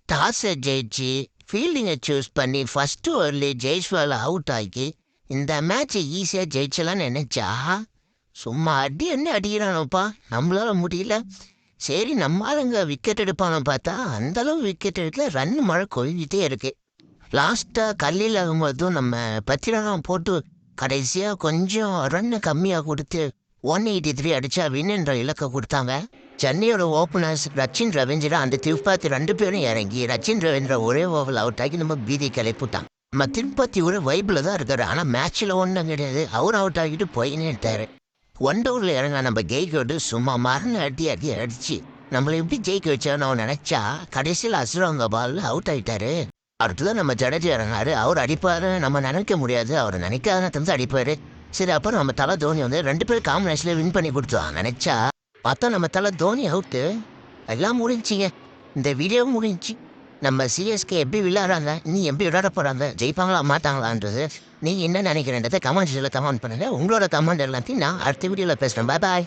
டாஸை ஜெயிச்சு ஃபீல்டிங்கை சூஸ் பண்ணி first ஓவர்லேயே Jaiswal out ஆகி இந்த மேட்சை ஈஸியாக ஜெயிச்சலான்னு நினைச்சா சும்மா அடி என்ன அடிக்கிறானோப்பா, நம்மளால முடியல. சரி நம்ம ஆளுங்க விக்கெட் எடுப்பானு பார்த்தா அந்தளவு விக்கெட் எடுக்கல. ரன் மழை கொழிஞ்சிட்டே இருக்கு. லாஸ்ட்டாக கல்லில் ஆகும்போதும் நம்ம பத்திரம் போட்டு கடைசியாக கொஞ்சம் ரன்னு கம்மியாக கொடுத்து 183 அடித்தா வின்னுன்ற இலக்கை கொடுத்தாங்க. சென்னையோட ஓப்பனர்ஸ் ரச்சின் ரவீந்திரா அந்த திருப்பதி 2 பேரும் இறங்கி ரச்சின் ரவீந்திரா ஒரே ஓவரில் அவுட் ஆகி நம்ம பீதி கிளப்பிட்டான். நம்ம திருப்பதி ஒரு வைப்பில் தான் இருக்காரு, ஆனால் மேட்ச்சில் ஒன்றும் கிடையாது. அவர் அவுட் ஆகிட்டு போயின்னு எடுத்தாரு. 1 ஓவரில் இறங்க நம்ம கெய்கோடு சும்மா மரண அடிச்சு நம்மளை எப்படி ஜெயிக்க வச்சான்னு அவன் நினச்சா கடைசியில் அசுரங்க பாலில் அவுட் ஆகிட்டாரு. அடுத்துதான் நம்ம ஜடேஜா இறங்காரு. அவர் அடிப்பாரு நம்ம நினைக்க முடியாது, அவர் நினைக்காத தந்து அடிப்பாரு. சரி, அப்புறம் நம்ம தலை தோனி வந்து 2 பேர் காம்பினேஷன்ல வின் பண்ணி கொடுத்தோம். நினைச்சா பார்த்தா நம்ம தலை தோனி அவுட்டு. எல்லாம் முடிஞ்சிங்க, இந்த வீடியோ முடிஞ்சு. நம்ம சிஎஸ்கே எப்படி விளையாடுறாங்க, நீ எப்படி விளையாட போறாங்க, ஜெயிப்பாங்களா மாட்டாங்களான்றது நீ என்ன நினைக்கிறேன்றதை கமெண்ட்ஸில் கமெண்ட் பண்ணுங்க. உங்களோட கமெண்ட் எல்லாத்தையும் நான் அடுத்த வீடியோவில் பேசுகிறேன். பாய் பாய்.